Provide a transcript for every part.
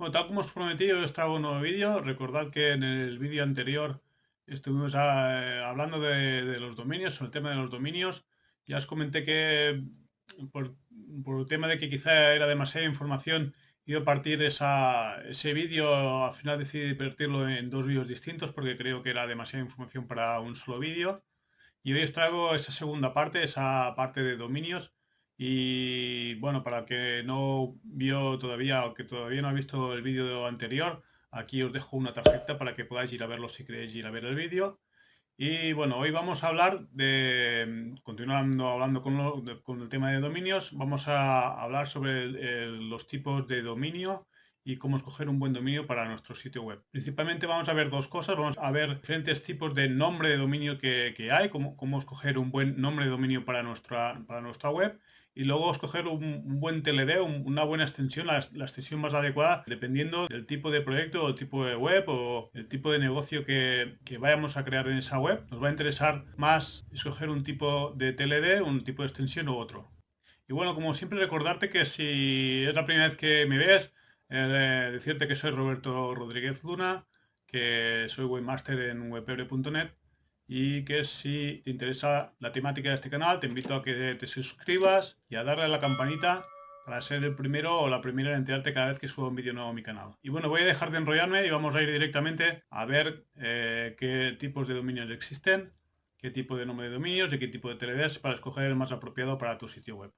Bueno, tal como os prometí, hoy os traigo un nuevo vídeo. Recordad que en el vídeo anterior estuvimos hablando de los dominios, sobre el tema de los dominios. Ya os comenté que por, por el tema de que quizá era demasiada información, iba a partir ese vídeo. Al final decidí partirlo en dos vídeos distintos porque creo que era demasiada información para un solo vídeo. Y hoy os traigo esa parte de dominios. Y bueno, para el que no vio todavía o que todavía no ha visto el vídeo anterior, aquí os dejo una tarjeta para que podáis ir a verlo si queréis ir a ver el vídeo. Y bueno, hoy vamos a hablar continuando hablando con el tema de dominios, vamos a hablar sobre los tipos de dominio y cómo escoger un buen dominio para nuestro sitio web. Principalmente vamos a ver dos cosas, vamos a ver diferentes tipos de nombre de dominio que hay, cómo escoger un buen nombre de dominio para nuestra web y luego escoger un buen TLD, una buena extensión, la extensión más adecuada, dependiendo del tipo de proyecto o tipo de web o el tipo de negocio que vayamos a crear en esa web. Nos va a interesar más escoger un tipo de TLD, un tipo de extensión u otro. Y bueno, como siempre, recordarte que si es la primera vez que me ves, decirte que soy Roberto Rodríguez Luna, que soy webmaster en webpebre.net y que si te interesa la temática de este canal, te invito a que te suscribas y a darle a la campanita para ser el primero o la primera en enterarte cada vez que subo un vídeo nuevo a mi canal. Y bueno, voy a dejar de enrollarme y vamos a ir directamente a ver qué tipos de dominios existen, qué tipo de nombre de dominios y qué tipo de TLDs para escoger el más apropiado para tu sitio web.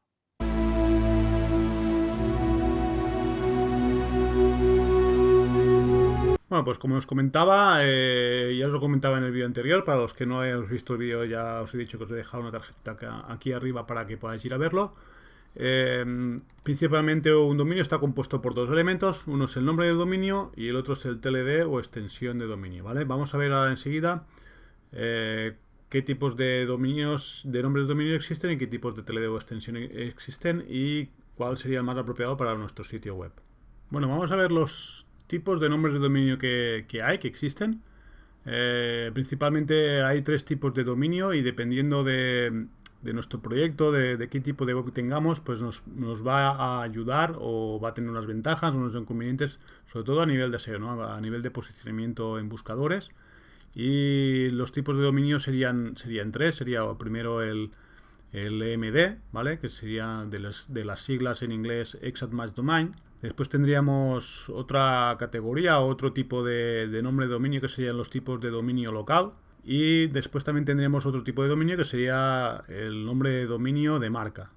Bueno, pues como os comentaba, ya os lo comentaba en el vídeo anterior, para los que no hayáis visto el vídeo ya os he dicho que os he dejado una tarjeta aquí arriba para que podáis ir a verlo. Principalmente un dominio está compuesto por dos elementos, uno es el nombre del dominio y el otro es el TLD o extensión de dominio, ¿vale? Vamos a ver ahora enseguida qué tipos de dominios, de nombres de dominio existen y qué tipos de TLD o extensión existen y cuál sería el más apropiado para nuestro sitio web. Bueno, vamos a ver los tipos de nombres de dominio que existen. Principalmente hay tres tipos de dominio y dependiendo de nuestro proyecto, de qué tipo de web tengamos, pues nos va a ayudar o va a tener unas ventajas o unos inconvenientes, sobre todo a nivel de SEO, ¿no? A nivel de posicionamiento en buscadores. Y los tipos de dominio serían tres. Sería primero el EMD, ¿vale? Que sería de las siglas en inglés Exact Match Domain. Después tendríamos otra categoría, otro tipo de nombre de dominio que serían los tipos de dominio local. Y después también tendríamos otro tipo de dominio que sería el nombre de dominio de marca.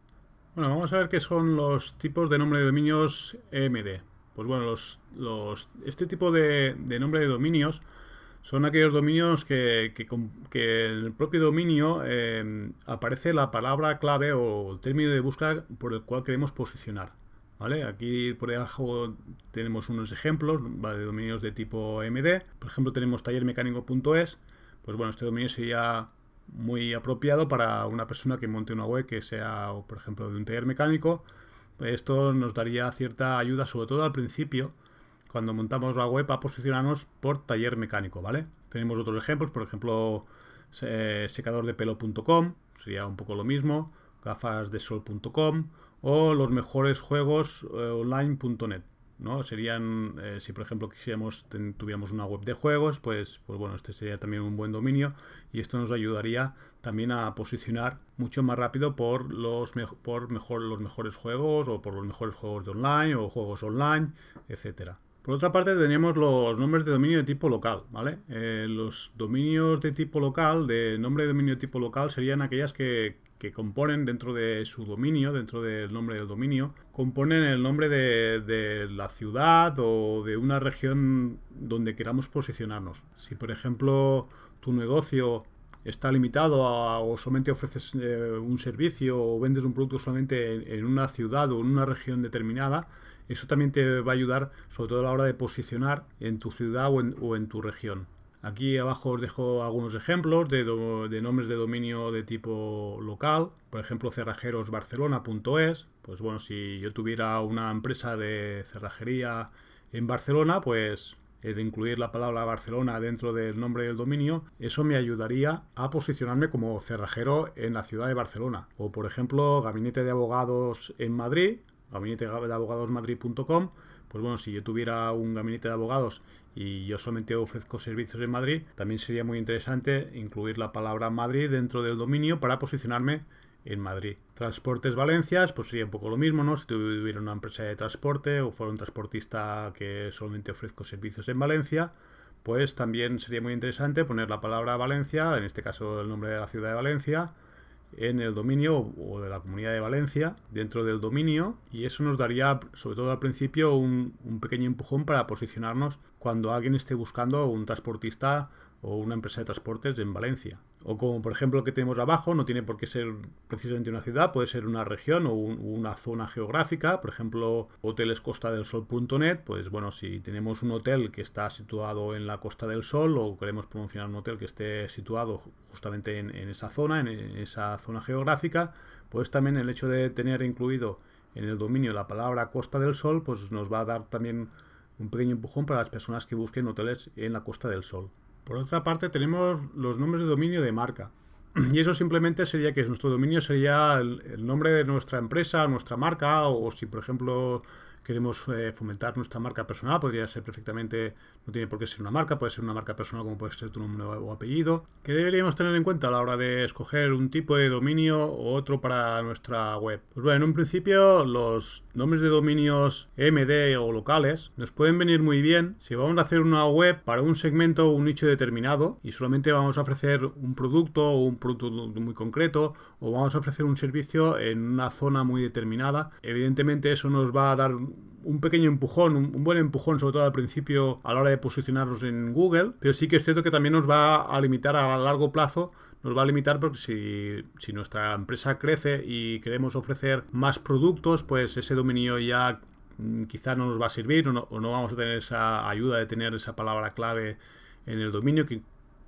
Bueno, vamos a ver qué son los tipos de nombre de dominios EMD. Pues bueno, este tipo de nombre de dominios son aquellos dominios que en el propio dominio aparece la palabra clave o el término de búsqueda por el cual queremos posicionar. ¿Vale? Aquí por debajo tenemos unos ejemplos, ¿vale?, de dominios de tipo MD. Por ejemplo, tenemos tallermecánico.es. Pues bueno, este dominio sería muy apropiado para una persona que monte una web que sea, por ejemplo, de un taller mecánico. Esto nos daría cierta ayuda, sobre todo al principio, cuando montamos la web, a posicionarnos por taller mecánico, ¿vale? Tenemos otros ejemplos, por ejemplo, secadordepelo.com, sería un poco lo mismo, gafasdesol.com o los mejores juegos online.net, ¿no? Serían, si por ejemplo tuviéramos una web de juegos, pues bueno, este sería también un buen dominio y esto nos ayudaría también a posicionar mucho más rápido por los mejores juegos o por los mejores juegos de online o juegos online, etcétera. Por otra parte tenemos los nombres de dominio de tipo local, ¿vale? Los dominios de tipo local, de nombre de dominio de tipo local, serían aquellas que componen dentro de su dominio, dentro del nombre del dominio, componen el nombre de la ciudad o de una región donde queramos posicionarnos. Si por ejemplo tu negocio está limitado o solamente ofreces un servicio o vendes un producto solamente en una ciudad o en una región determinada, eso también te va a ayudar, sobre todo a la hora de posicionar en tu ciudad o en tu región. Aquí abajo os dejo algunos ejemplos de nombres de dominio de tipo local. Por ejemplo, cerrajerosbarcelona.es. Pues bueno, si yo tuviera una empresa de cerrajería en Barcelona, pues el incluir la palabra Barcelona dentro del nombre del dominio, eso me ayudaría a posicionarme como cerrajero en la ciudad de Barcelona. O por ejemplo, gabinete de abogados en Madrid, gabinetedeabogadosmadrid.com, Pues bueno, si yo tuviera un gabinete de abogados y yo solamente ofrezco servicios en Madrid, también sería muy interesante incluir la palabra Madrid dentro del dominio para posicionarme en Madrid. Transportes Valencias, pues sería un poco lo mismo, ¿no? Si tuviera una empresa de transporte o fuera un transportista que solamente ofrezco servicios en Valencia, pues también sería muy interesante poner la palabra Valencia, en este caso el nombre de la ciudad de Valencia, en el dominio o de la comunidad de Valencia dentro del dominio, y eso nos daría, sobre todo al principio, un pequeño empujón para posicionarnos cuando alguien esté buscando un transportista o una empresa de transportes en Valencia. O como por ejemplo el que tenemos abajo, no tiene por qué ser precisamente una ciudad, puede ser una región o una zona geográfica. Por ejemplo, hotelescostadelsol.net, pues bueno, si tenemos un hotel que está situado en la Costa del Sol o queremos promocionar un hotel que esté situado justamente en esa zona geográfica, pues también el hecho de tener incluido en el dominio la palabra Costa del Sol, pues nos va a dar también un pequeño empujón para las personas que busquen hoteles en la Costa del Sol. Por otra parte, tenemos los nombres de dominio de marca. Y eso simplemente sería que nuestro dominio sería el nombre de nuestra empresa, nuestra marca, o si por ejemplo queremos fomentar nuestra marca personal, podría ser perfectamente, no tiene por qué ser una marca, puede ser una marca personal como puede ser tu nombre o apellido. ¿Qué deberíamos tener en cuenta a la hora de escoger un tipo de dominio o otro para nuestra web? Pues bueno, en un principio los nombres de dominios MD o locales nos pueden venir muy bien si vamos a hacer una web para un segmento o un nicho determinado y solamente vamos a ofrecer un producto o un producto muy concreto, o vamos a ofrecer un servicio en una zona muy determinada. Evidentemente eso nos va a dar un pequeño empujón, un buen empujón, sobre todo al principio a la hora de posicionarnos en Google, pero sí que es cierto que también nos va a limitar a largo plazo. Nos va a limitar porque si nuestra empresa crece y queremos ofrecer más productos, pues ese dominio ya quizá no nos va a servir o no vamos a tener esa ayuda de tener esa palabra clave en el dominio, que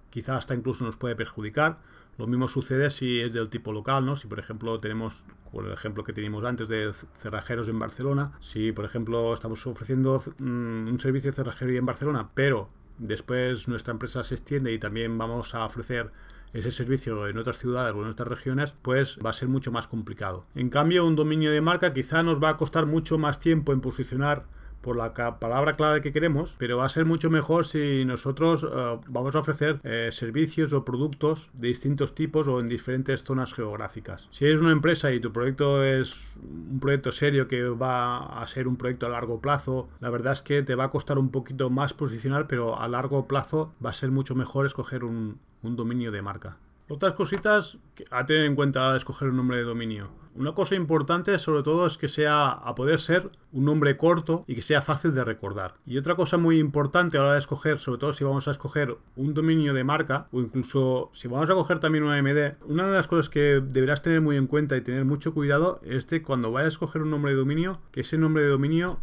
quizá hasta incluso nos puede perjudicar. Lo mismo sucede si es del tipo local, ¿no? Si por ejemplo tenemos, por el ejemplo que teníamos antes de cerrajeros en Barcelona, si por ejemplo estamos ofreciendo un servicio de cerrajería en Barcelona, pero después nuestra empresa se extiende y también vamos a ofrecer ese servicio en otras ciudades o en otras regiones, pues va a ser mucho más complicado. En cambio, un dominio de marca quizá nos va a costar mucho más tiempo en posicionar por la palabra clave que queremos, pero va a ser mucho mejor si nosotros vamos a ofrecer servicios o productos de distintos tipos o en diferentes zonas geográficas. Si eres una empresa y tu proyecto es un proyecto serio que va a ser un proyecto a largo plazo, la verdad es que te va a costar un poquito más posicionar, pero a largo plazo va a ser mucho mejor escoger un dominio de marca. Otras cositas a tener en cuenta a la hora de escoger un nombre de dominio. Una cosa importante sobre todo es que sea, a poder ser, un nombre corto y que sea fácil de recordar. Y otra cosa muy importante a la hora de escoger, sobre todo si vamos a escoger un dominio de marca o incluso si vamos a coger también una MD, una de las cosas que deberás tener muy en cuenta y tener mucho cuidado es de cuando vayas a escoger un nombre de dominio, que ese nombre de dominio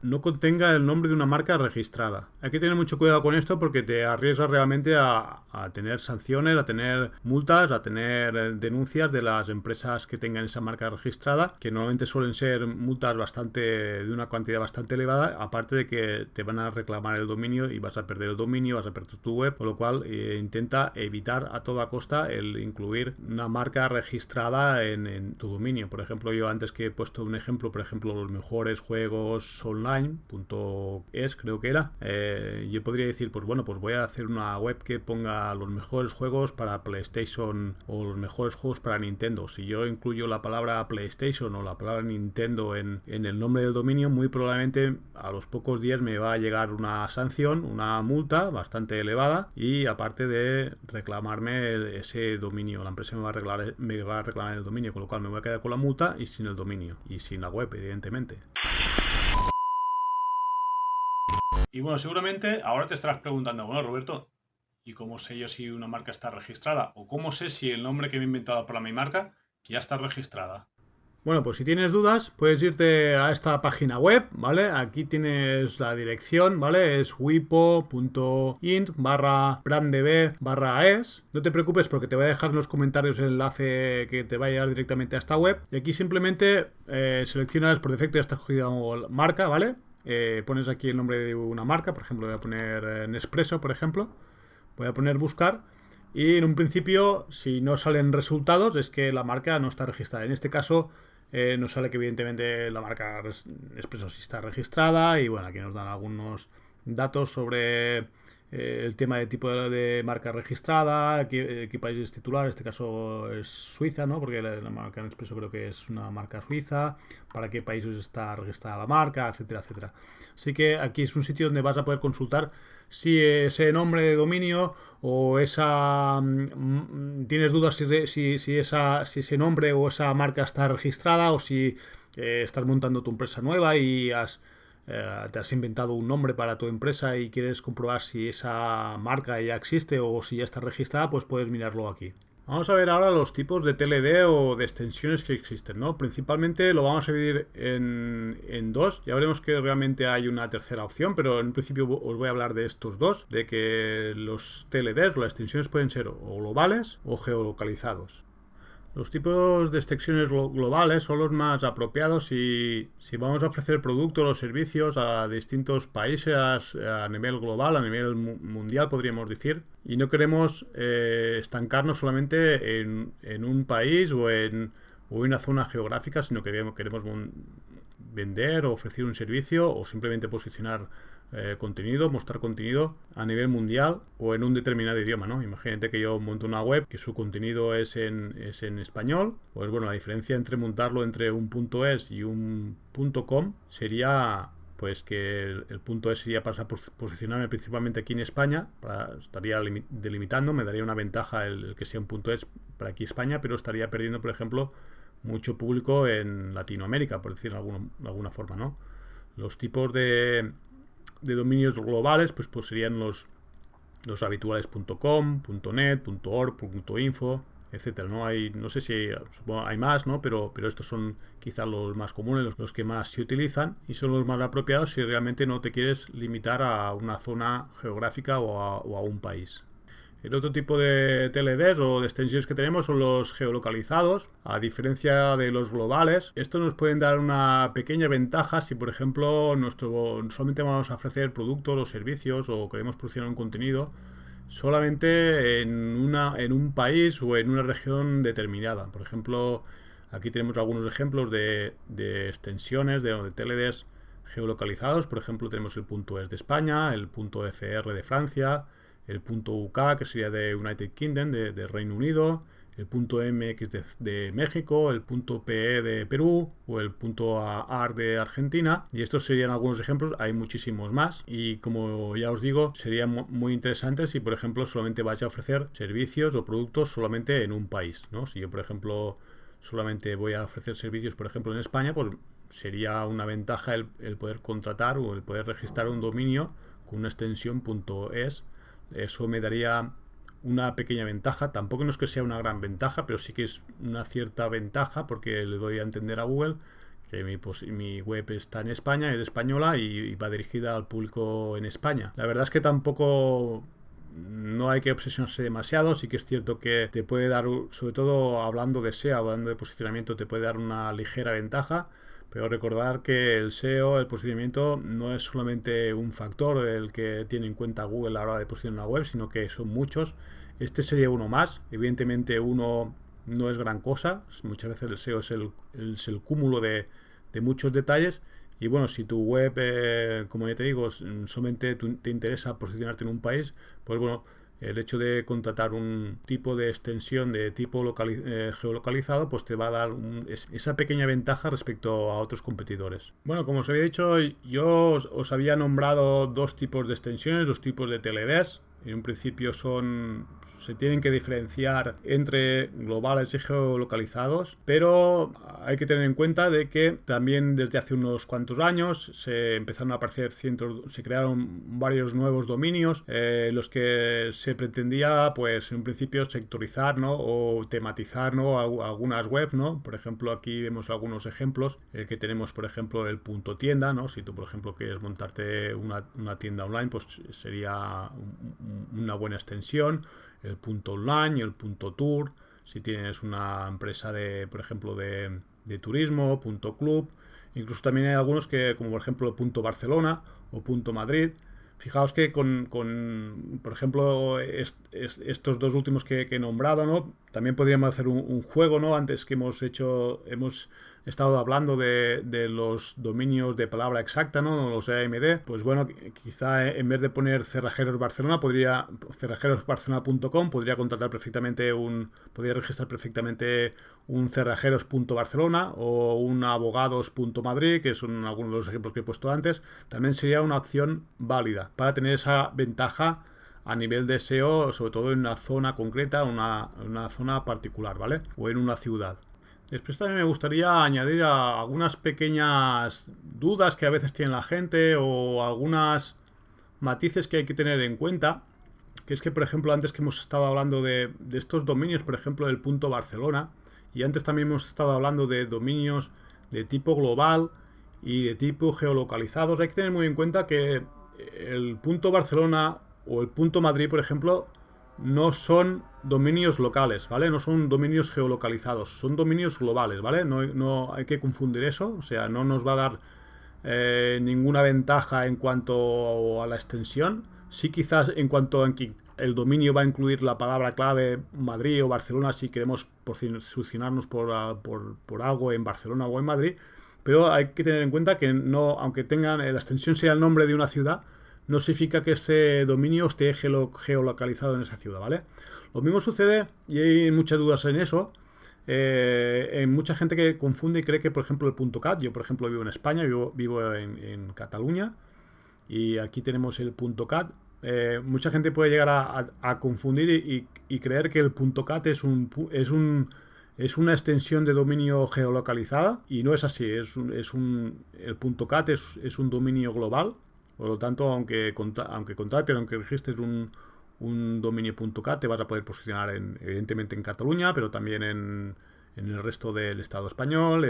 no contenga el nombre de una marca registrada. Hay que tener mucho cuidado con esto porque te arriesgas realmente a tener sanciones, a tener multas, a tener denuncias de las empresas que tengan esa marca registrada, que normalmente suelen ser multas de una cantidad bastante elevada, aparte de que te van a reclamar el dominio y vas a perder el dominio, vas a perder tu web, con lo cual intenta evitar a toda costa el incluir una marca registrada en tu dominio. Por ejemplo, yo antes que he puesto un ejemplo, por ejemplo, los mejores juegos online .es creo que era, yo podría decir, pues bueno, pues voy a hacer una web que ponga los mejores juegos para PlayStation o los mejores juegos para Nintendo. Si yo incluyo la palabra PlayStation o la palabra Nintendo en el nombre del dominio, muy probablemente a los pocos días me va a llegar una sanción, una multa bastante elevada, y aparte de reclamarme ese dominio, la empresa me va a reclamar el dominio, con lo cual me voy a quedar con la multa y sin el dominio y sin la web, evidentemente. Y bueno, seguramente ahora te estarás preguntando, bueno, Roberto, ¿y cómo sé yo si una marca está registrada? ¿O cómo sé si el nombre que me he inventado para mi marca ya está registrada? Bueno, pues si tienes dudas, puedes irte a esta página web, ¿vale? Aquí tienes la dirección, ¿vale? Es wipo.int/branddb/es. No te preocupes porque te voy a dejar en los comentarios el enlace que te va a llevar directamente a esta web. Y aquí simplemente seleccionas, por defecto ya está escogida marca, ¿vale? Pones aquí el nombre de una marca, por ejemplo voy a poner Nespresso, por ejemplo, voy a poner buscar, y en un principio si no salen resultados es que la marca no está registrada. En este caso nos sale que evidentemente la marca Nespresso sí está registrada y bueno, aquí nos dan algunos datos sobre el tema de tipo de marca registrada, qué país es titular, en este caso es Suiza, ¿no? Porque la marca Nespresso creo que es una marca suiza, para qué países está registrada la marca, etcétera, etcétera. Así que aquí es un sitio donde vas a poder consultar si ese nombre de dominio o esa tienes dudas si ese nombre o esa marca está registrada o si estás montando tu empresa nueva y te has inventado un nombre para tu empresa y quieres comprobar si esa marca ya existe o si ya está registrada, pues puedes mirarlo aquí. Vamos a ver ahora los tipos de TLD o de extensiones que existen, ¿no? Principalmente lo vamos a dividir en dos. Ya veremos que realmente hay una tercera opción, pero en principio os voy a hablar de estos dos, de que los TLDs o las extensiones pueden ser o globales o geolocalizados. Los tipos de extensiones globales son los más apropiados si vamos a ofrecer productos o servicios a distintos países a nivel global, a nivel mundial podríamos decir, y no queremos estancarnos solamente en un país o en una zona geográfica, sino que queremos vender o ofrecer un servicio o simplemente posicionar mostrar contenido a nivel mundial o en un determinado idioma, ¿no? Imagínate que yo monto una web que su contenido es en español, pues bueno, la diferencia entre montarlo entre un .es y un .com sería pues que el .es sería para posicionarme principalmente aquí en España, estaría delimitando, me daría una ventaja el que sea un .es para aquí España, pero estaría perdiendo, por ejemplo, mucho público en Latinoamérica, por decirlo de alguna forma, ¿no? Los tipos de dominios globales pues serían los habituales .com, .net, .org, .info, etcétera. No sé si supongo hay más, ¿no? Pero estos son quizás los más comunes, los que más se utilizan y son los más apropiados si realmente no te quieres limitar a una zona geográfica o a un país. El otro tipo de TLDs o de extensiones que tenemos son los geolocalizados, a diferencia de los globales. Estos nos pueden dar una pequeña ventaja si, por ejemplo, solamente vamos a ofrecer productos o servicios o queremos producir un contenido solamente en un país o en una región determinada. Por ejemplo, aquí tenemos algunos ejemplos de extensiones de TLDs geolocalizados. Por ejemplo, tenemos el .es de España, el .fr de Francia, el .uk, que sería de United Kingdom, de Reino Unido, el .mx de México, el .pe de Perú o el .ar de Argentina. Y estos serían algunos ejemplos, hay muchísimos más. Y como ya os digo, sería muy interesante si, por ejemplo, solamente vais a ofrecer servicios o productos solamente en un país, ¿no? Si yo, por ejemplo, solamente voy a ofrecer servicios, por ejemplo, en España, pues sería una ventaja el poder contratar o el poder registrar un dominio con una extensión .es. Eso me daría una pequeña ventaja, tampoco no es que sea una gran ventaja, pero sí que es una cierta ventaja porque le doy a entender a Google que mi web está en España, es española y va dirigida al público en España. La verdad es que tampoco no hay que obsesionarse demasiado, sí que es cierto que te puede dar, sobre todo hablando de SEO, hablando de posicionamiento, te puede dar una ligera ventaja. Pero recordar que el SEO, el posicionamiento, no es solamente un factor el que tiene en cuenta Google a la hora de posicionar una web, sino que son muchos. Este sería uno más. Evidentemente uno no es gran cosa. Muchas veces el SEO es el cúmulo de muchos detalles. Y bueno, si tu web, como ya te digo, solamente te interesa posicionarte en un país, pues bueno, el hecho de contratar un tipo de extensión de tipo geolocalizado pues te va a dar esa pequeña ventaja respecto a otros competidores. Bueno, como os había dicho, yo os había nombrado dos tipos de extensiones, dos tipos de TLDs. En un principio se tienen que diferenciar entre globales y geolocalizados, pero hay que tener en cuenta de que también desde hace unos cuantos años se empezaron a aparecer se crearon varios nuevos dominios, los que se pretendía, pues en principio sectorizar, ¿no? O tematizar, ¿no? Algunas webs, ¿no? Por ejemplo, aquí vemos algunos ejemplos, que tenemos, por ejemplo, el punto tienda, ¿no? Si tú, por ejemplo, quieres montarte una tienda online, pues sería una buena extensión. El punto online y el punto tour, si tienes una empresa por ejemplo, de turismo, punto club. Incluso también hay algunos que, como por ejemplo, punto Barcelona o punto Madrid. Fijaos que por ejemplo, estos dos últimos que he nombrado, ¿no? también podríamos hacer un juego, ¿no? Antes que hemos estado hablando de los dominios de palabra exacta, ¿no? Los AMD. Pues bueno, quizá en vez de poner cerrajerosbarcelona.com, podría podría registrar perfectamente un cerrajeros.barcelona o un abogados.madrid, que son algunos de los ejemplos que he puesto antes. También sería una opción válida para tener esa ventaja a nivel de SEO, sobre todo en una zona concreta, una zona particular, ¿vale? O en una ciudad. Después también me gustaría añadir algunas pequeñas dudas que a veces tiene la gente o algunas matices que hay que tener en cuenta. Que es que, por ejemplo, antes que hemos estado hablando de estos dominios, por ejemplo, del punto Barcelona, y antes también hemos estado hablando de dominios de tipo global y de tipo geolocalizados, hay que tener muy en cuenta que el punto Barcelona o el punto Madrid, por ejemplo, no son dominios locales, ¿vale? No son dominios geolocalizados, son dominios globales, ¿vale? No hay que confundir eso, o sea, no nos va a dar ninguna ventaja en cuanto a la extensión. Sí, quizás en cuanto a que el dominio va a incluir la palabra clave Madrid o Barcelona si queremos posicionarnos por algo en Barcelona o en Madrid, pero hay que tener en cuenta que no, aunque tengan la extensión sea el nombre de una ciudad, no significa que ese dominio esté geolocalizado en esa ciudad, ¿vale? Lo mismo sucede, y hay muchas dudas en eso, en mucha gente que confunde y cree que, por ejemplo, el .cat, yo por ejemplo vivo en España, vivo en Cataluña, y aquí tenemos el .cat. Mucha gente puede llegar a confundir y creer que el .cat es una extensión de dominio geolocalizada, y no es así. El .cat es un dominio global. Por lo tanto, aunque registres un dominio .cat, te vas a poder posicionar evidentemente en Cataluña, pero también en el resto del Estado español,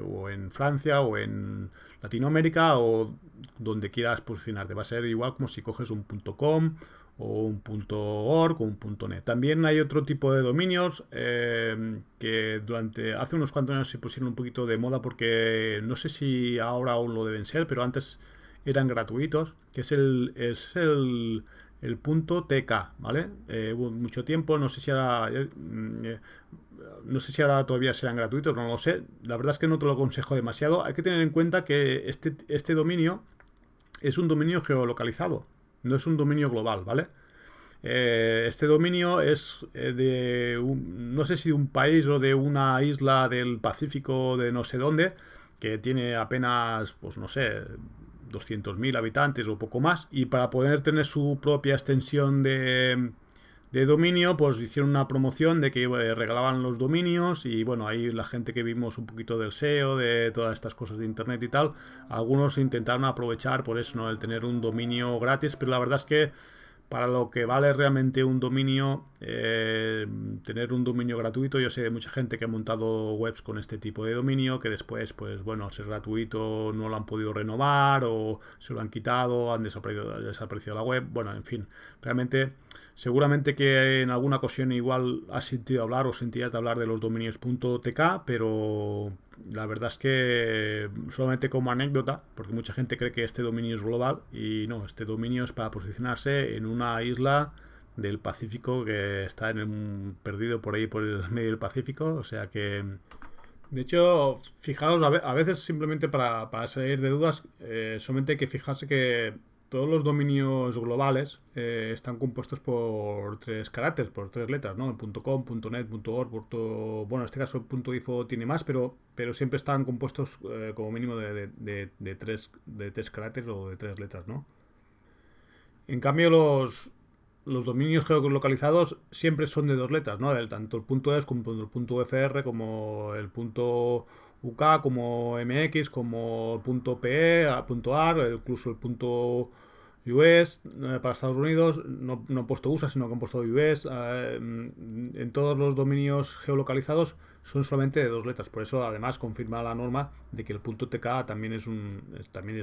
o en Francia, o en Latinoamérica, o donde quieras posicionarte. Va a ser igual como si coges un .com o un .org o un .net. También hay otro tipo de dominios que hace unos cuantos años se pusieron un poquito de moda, porque no sé si ahora aún lo deben ser, pero antes eran gratuitos, que es el .tk, ¿vale? Hubo mucho tiempo, no sé si ahora todavía serán gratuitos, no lo sé. La verdad es que no te lo aconsejo demasiado. Hay que tener en cuenta que este dominio es un dominio geolocalizado, no es un dominio global, ¿vale? Este dominio es no sé si de un país o de una isla del Pacífico de no sé dónde, que tiene apenas, pues no sé, 200.000 habitantes o poco más, y para poder tener su propia extensión de dominio, pues hicieron una promoción de que regalaban los dominios, y bueno, ahí la gente que vimos un poquito del SEO, de todas estas cosas de internet y tal, algunos intentaron aprovechar por eso, ¿no? El tener un dominio gratis, pero la verdad es que para lo que vale realmente un dominio, tener un dominio gratuito, yo sé de mucha gente que ha montado webs con este tipo de dominio, que después, pues bueno, al ser gratuito no lo han podido renovar, o se lo han quitado, han desaparecido la web, bueno, en fin, realmente, seguramente que en alguna ocasión igual has sentido hablar o sentías de hablar de los dominios .tk, pero la verdad es que solamente como anécdota, porque mucha gente cree que este dominio es global, y no, este dominio es para posicionarse en una isla del Pacífico que está perdido por ahí por el medio del Pacífico, o sea que, de hecho, fijaros, a veces simplemente para salir de dudas, solamente hay que fijarse que todos los dominios globales están compuestos por 3 caracteres, por 3 letras, ¿no? .com, .net, .org, bueno, en este caso .info tiene más, pero siempre están compuestos como mínimo de 3 caracteres o de 3 letras, ¿no? En cambio, los dominios geolocalizados siempre son de 2 letras, ¿no? Tanto el .es como el .fr, como el .uk, como mx, como .pe, .ar, incluso el .us para Estados Unidos. No he puesto USA, sino que he puesto US. En todos los dominios geolocalizados son solamente de 2 letras. Por eso, además, confirma la norma de que el .tk también es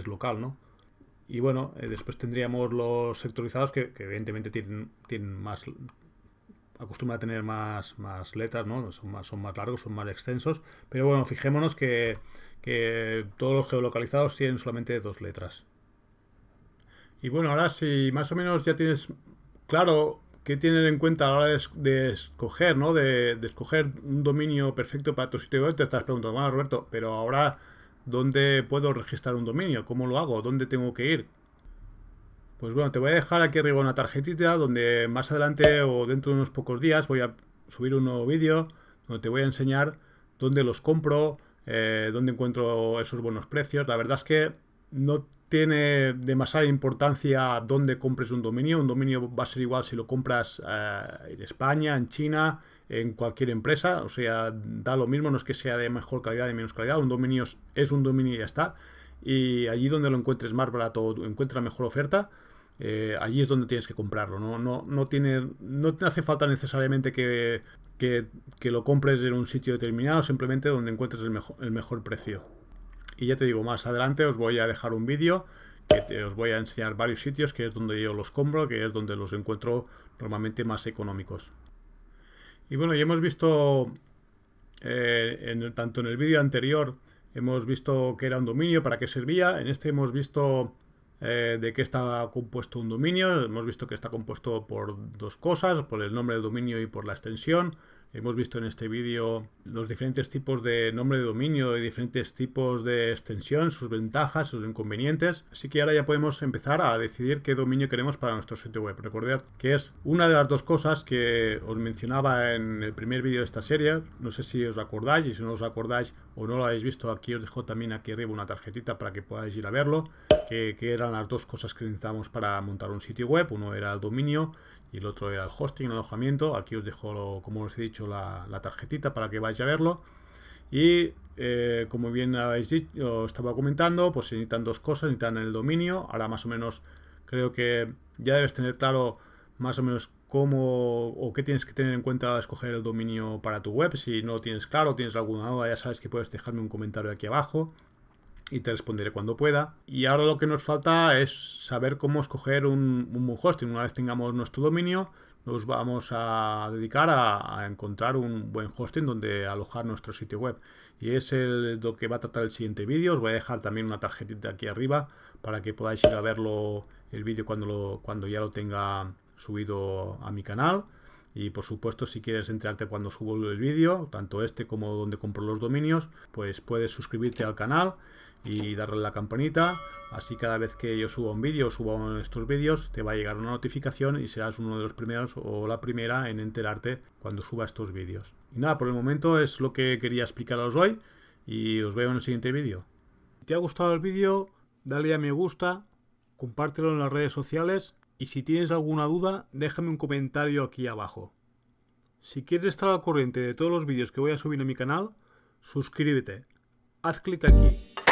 local, ¿no? Y bueno, después tendríamos los sectorizados que evidentemente tienen más, acostumbran a tener más letras, ¿no? Son más largos, son más extensos. Pero bueno, fijémonos que todos los geolocalizados tienen solamente 2 letras. Y bueno, ahora si más o menos ya tienes claro ¿qué tener en cuenta a la hora de escoger, ¿no? De escoger un dominio perfecto para tu sitio web? Te estás preguntando, bueno, Roberto, pero ahora, ¿dónde puedo registrar un dominio? ¿Cómo lo hago? ¿Dónde tengo que ir? Pues bueno, te voy a dejar aquí arriba una tarjetita donde más adelante o dentro de unos pocos días voy a subir un nuevo vídeo donde te voy a enseñar dónde los compro, dónde encuentro esos buenos precios. La verdad es que no tiene demasiada importancia dónde compres un dominio. Un dominio va a ser igual si lo compras en España, en China, en cualquier empresa. O sea, da lo mismo, no es que sea de mejor calidad o de menos calidad. Un dominio es un dominio y ya está. Y allí donde lo encuentres más barato o encuentres mejor oferta, allí es donde tienes que comprarlo. No te hace falta necesariamente que lo compres en un sitio determinado, simplemente donde encuentres el mejor precio. Y ya te digo, más adelante os voy a dejar un vídeo que os voy a enseñar varios sitios, que es donde yo los compro, que es donde los encuentro normalmente más económicos. Y bueno, ya hemos visto, tanto en el vídeo anterior, hemos visto qué era un dominio, para qué servía. En este hemos visto de qué está compuesto un dominio. Hemos visto que está compuesto por dos cosas, por el nombre del dominio y por la extensión. Hemos visto en este vídeo los diferentes tipos de nombre de dominio y diferentes tipos de extensión, sus ventajas, sus inconvenientes. Así que ahora ya podemos empezar a decidir qué dominio queremos para nuestro sitio web. Recordad que es una de las dos cosas que os mencionaba en el primer vídeo de esta serie. No sé si os acordáis, y si no os acordáis o no lo habéis visto, aquí os dejo también aquí arriba una tarjetita para que podáis ir a verlo. Que eran las dos cosas que necesitábamos para montar un sitio web. Uno era el dominio y el otro era el hosting, el alojamiento. Aquí os dejo, como os he dicho, la tarjetita para que vayáis a verlo. Y como bien habéis dicho, os estaba comentando, pues se necesitan dos cosas. Necesitan el dominio. Ahora más o menos creo que ya debes tener claro más o menos cómo o qué tienes que tener en cuenta al escoger el dominio para tu web. Si no lo tienes claro, tienes alguna duda, ya sabes que puedes dejarme un comentario aquí abajo y te responderé cuando pueda. Y ahora lo que nos falta es saber cómo escoger un hosting. Una vez tengamos nuestro dominio, nos vamos a dedicar a encontrar un buen hosting donde alojar nuestro sitio web. Y es lo que va a tratar el siguiente vídeo. Os voy a dejar también una tarjetita aquí arriba para que podáis ir a verlo, el vídeo, cuando ya lo tenga subido a mi canal. Y por supuesto, si quieres enterarte cuando subo el vídeo, tanto este como donde compro los dominios, pues puedes suscribirte al canal y darle a la campanita. Así cada vez que yo suba un vídeo o suba estos vídeos, te va a llegar una notificación y serás uno de los primeros o la primera en enterarte cuando suba estos vídeos. Y nada, por el momento es lo que quería explicaros hoy y os veo en el siguiente vídeo. Si te ha gustado el vídeo, dale a me gusta, compártelo en las redes sociales. Y si tienes alguna duda, déjame un comentario aquí abajo. Si quieres estar al corriente de todos los vídeos que voy a subir en mi canal, suscríbete. Haz clic aquí.